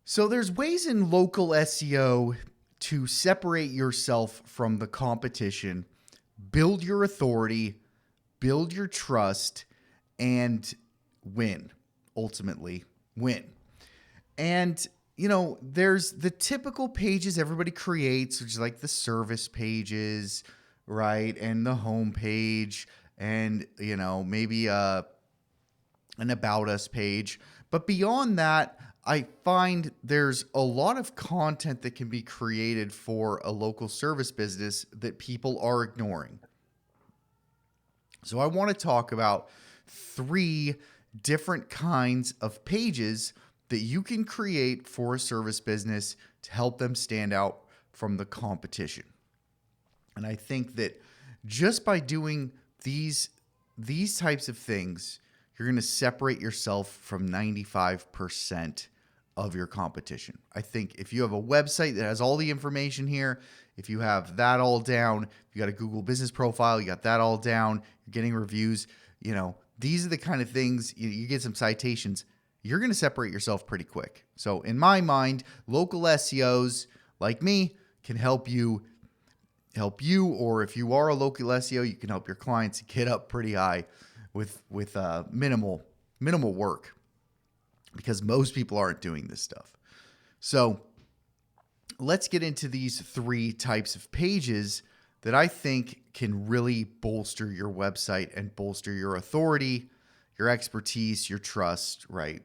So there's ways in local SEO to separate yourself from the competition, build your authority, build your trust, and win. Ultimately, win. And there's the typical pages everybody creates, which is like the service pages, right? And the home page, and maybe an about us page. But beyond that, I find there's a lot of content that can be created for a local service business that people are ignoring. So I want to talk about 3 different kinds of pages that you can create for a service business to help them stand out from the competition. And I think that just by doing these types of things, you're going to separate yourself from 95% of your competition. I think if you have a website that has all the information here, if you have that all down, if you got a Google business profile, you got that all down, you're getting reviews, these are the kind of things, you get some citations, you're going to separate yourself pretty quick. So in my mind, local SEOs like me can help you, or if you are a local SEO, you can help your clients get up pretty high with minimal work, because most people aren't doing this stuff. So let's get into these 3 types of pages that I think can really bolster your website and bolster your authority, your expertise, your trust, right?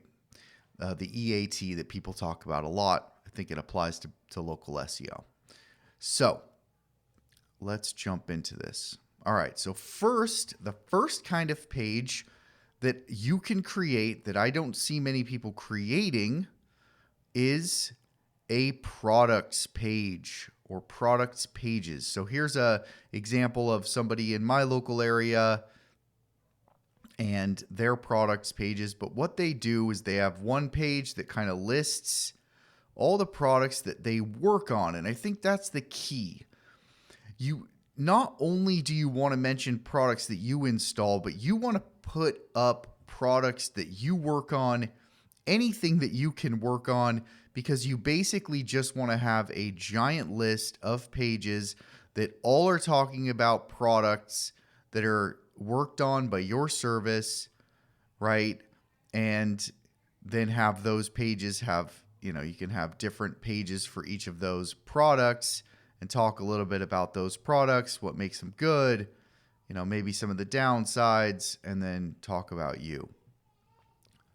The EAT that people talk about a lot. I think it applies to local SEO. So let's jump into this. All right. So the first kind of page that you can create that I don't see many people creating is a products page or products pages. So here's a example of somebody in my local area and their products pages. But what they do is they have one page that kind of lists all the products that they work on. And I think that's the key. Not only do you want to mention products that you install, but you want to put up products that you work on, anything that you can work on, because you basically just want to have a giant list of pages that all are talking about products that are worked on by your service, right? And then have those pages have, you can have different pages for each of those products and talk a little bit about those products, what makes them good, maybe some of the downsides, and then talk about you.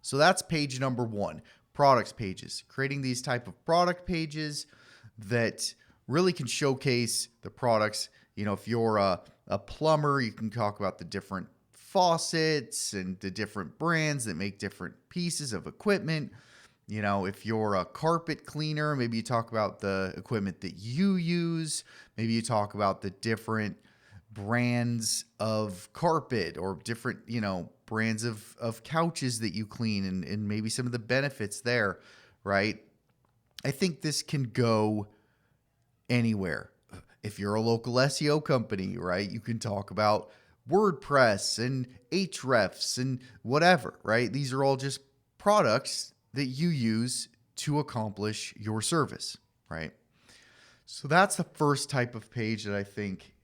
So that's page number 1, products pages. Creating these type of product pages that really can showcase the products. If you're a plumber, you can talk about the different faucets and the different brands that make different pieces of equipment. If you're a carpet cleaner, maybe you talk about the equipment that you use. Maybe you talk about the different brands of carpet or different, brands of couches that you clean and maybe some of the benefits there, right? I think this can go anywhere. If you're a local SEO company, right, you can talk about WordPress and Ahrefs and whatever, right? These are all just products that you use to accomplish your service, right? So that's the first type of page that I think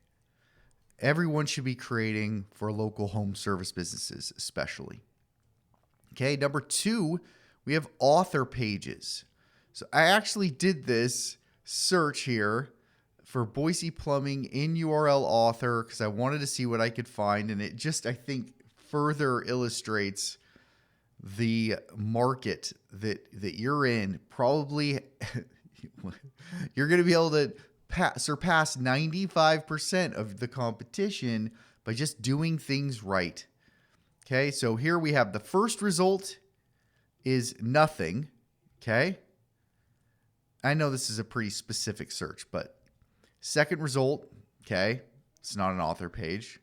everyone should be creating for local home service businesses, especially. Okay, number 2, we have author pages. So I actually did this search here for Boise Plumbing in URL author because I wanted to see what I could find, and it just, I think, further illustrates the market that you're in. Probably you're going to be able to surpass 95% of the competition by just doing things right. Okay, so here we have the first result is nothing. Okay, I know this is a pretty specific search, but second result, okay, it's not an author page.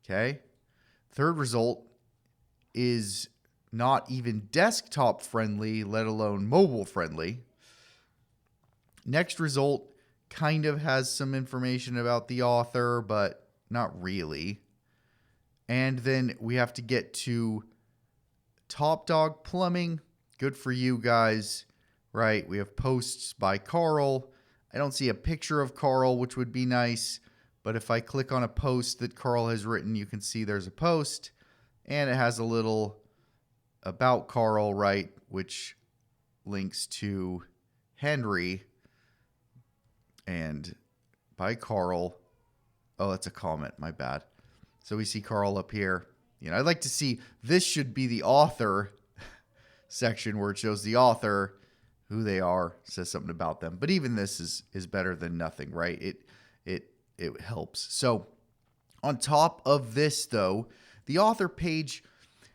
Okay, third result is not even desktop friendly, let alone mobile friendly. Next result kind of has some information about the author, but not really. And then we have to get to Top Dog Plumbing. Good for you guys, right? We have posts by Carl. I don't see a picture of Carl, which would be nice. But if I click on a post that Carl has written, you can see there's a post. And it has a little about Carl, right? Which links to Henry and by Carl. Oh, that's a comment. My bad. So we see Carl up here. I'd like to see, this should be the author section where it shows the author, who they are, says something about them. But even this is better than nothing, right? It helps. So on top of this, though, the author page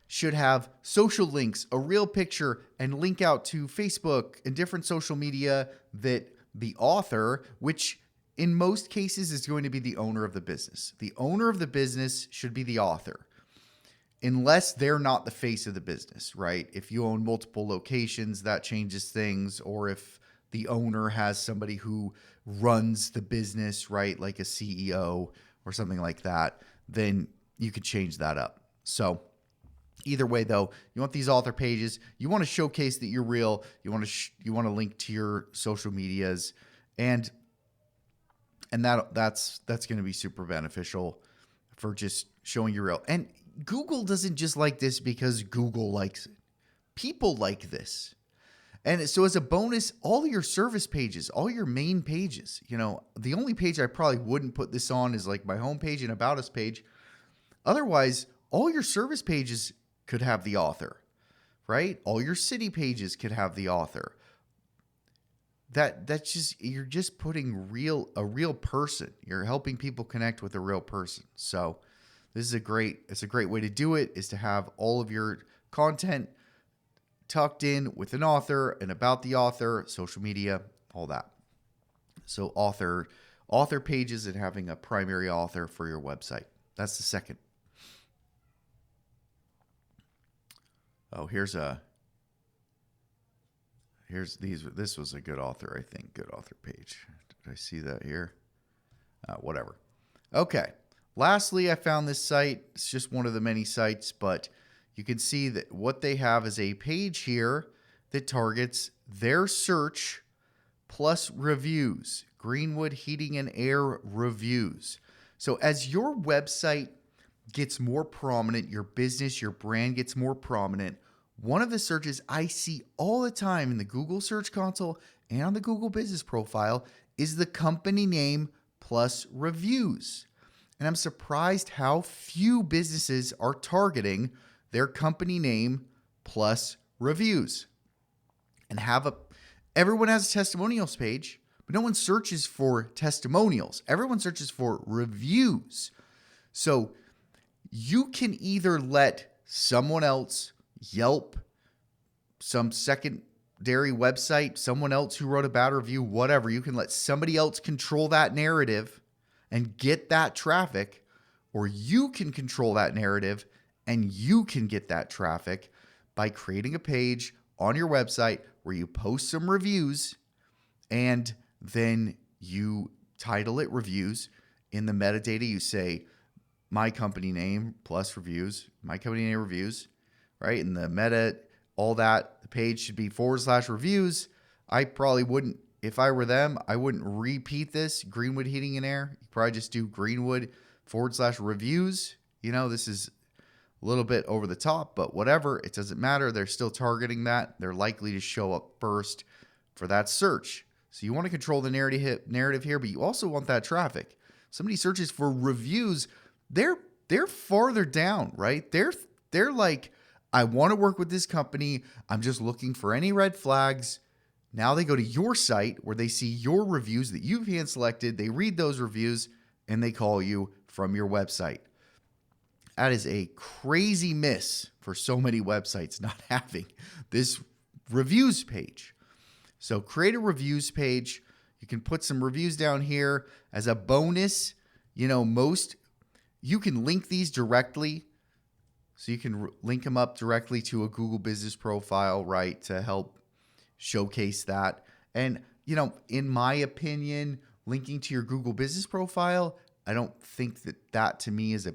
should have social links, a real picture, and link out to Facebook and different social media that the author, which in most cases is going to be the owner of the business. The owner of the business should be the author, unless they're not the face of the business, right? If you own multiple locations, that changes things. Or if the owner has somebody who runs the business, right? Like a CEO or something like that, then you could change that up. So either way, though, you want these author pages. You want to showcase that you're real. You want to link to your social medias, and that's going to be super beneficial for just showing you're real. And Google doesn't just like this because Google likes it. People like this. And so as a bonus, all your service pages, all your main pages, the only page I probably wouldn't put this on is like my homepage and about us page. Otherwise, all your service pages could have the author, right? All your city pages could have the author. That's just, you're just putting a real person. You're helping people connect with a real person. So this is it's a great way to do it, is to have all of your content tucked in with an author and about the author, social media, all that. So author pages and having a primary author for your website. That's the second. Oh, this was a good author, I think. Good author page. Did I see that here? Whatever. Okay. Lastly, I found this site. It's just one of the many sites, but you can see that what they have is a page here that targets their search plus reviews. Greenwood Heating and Air reviews. So as your website gets more prominent, your business, your brand gets more prominent, one of the searches I see all the time in the Google Search Console and on the Google Business Profile is the company name plus reviews. And I'm surprised how few businesses are targeting their company name plus reviews. And everyone has a testimonials page, but no one searches for testimonials. Everyone searches for reviews. So you can either let someone else, Yelp, some secondary website, someone else who wrote a bad review, whatever, you can let somebody else control that narrative and get that traffic, or you can control that narrative and you can get that traffic by creating a page on your website where you post some reviews and then you title it reviews. In the metadata, you say my company name plus reviews, my company name reviews, right? In the meta, all that, the page should be /reviews. I probably wouldn't, if I were them, I wouldn't repeat this, Greenwood Heating and Air. You probably just do Greenwood /reviews. This is a little bit over the top, but whatever, it doesn't matter. They're still targeting that. They're likely to show up first for that search. So you want to control the narrative here, but you also want that traffic. Somebody searches for reviews, they're farther down, right? They're like, I want to work with this company. I'm just looking for any red flags. Now they go to your site where they see your reviews that you've hand selected. They read those reviews and they call you from your website. That is a crazy miss for so many websites not having this reviews page. So create a reviews page. You can put some reviews down here as a bonus. You can link these directly. So you can link them up directly to a Google Business Profile, right, to help showcase that. And, in my opinion, linking to your Google Business Profile, I don't think that to me is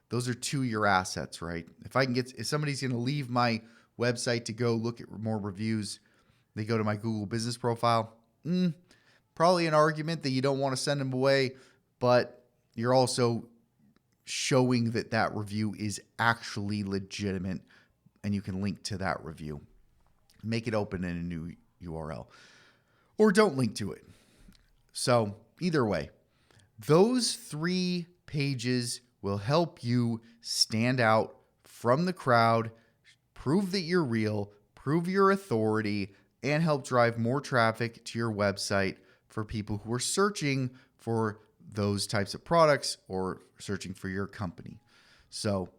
those are your assets, right? If somebody's going to leave my website to go look at more reviews, they go to my Google business profile. Probably an argument that you don't want to send them away, but you're also showing that that review is actually legitimate and you can link to that review. Make it open in a new URL or don't link to it. So either way, those 3 pages will help you stand out from the crowd, prove that you're real, prove your authority, and help drive more traffic to your website for people who are searching for those types of products or searching for your company. So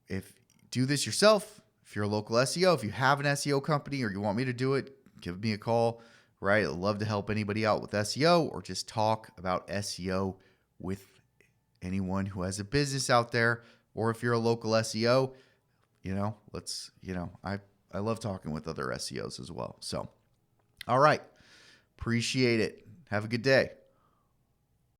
if you do this yourself, if you're a local SEO, if you have an SEO company or you want me to do it, give me a call, right? I'd love to help anybody out with SEO or just talk about SEO with anyone who has a business out there. Or if you're a local SEO, I love talking with other SEOs as well. So, all right. Appreciate it. Have a good day.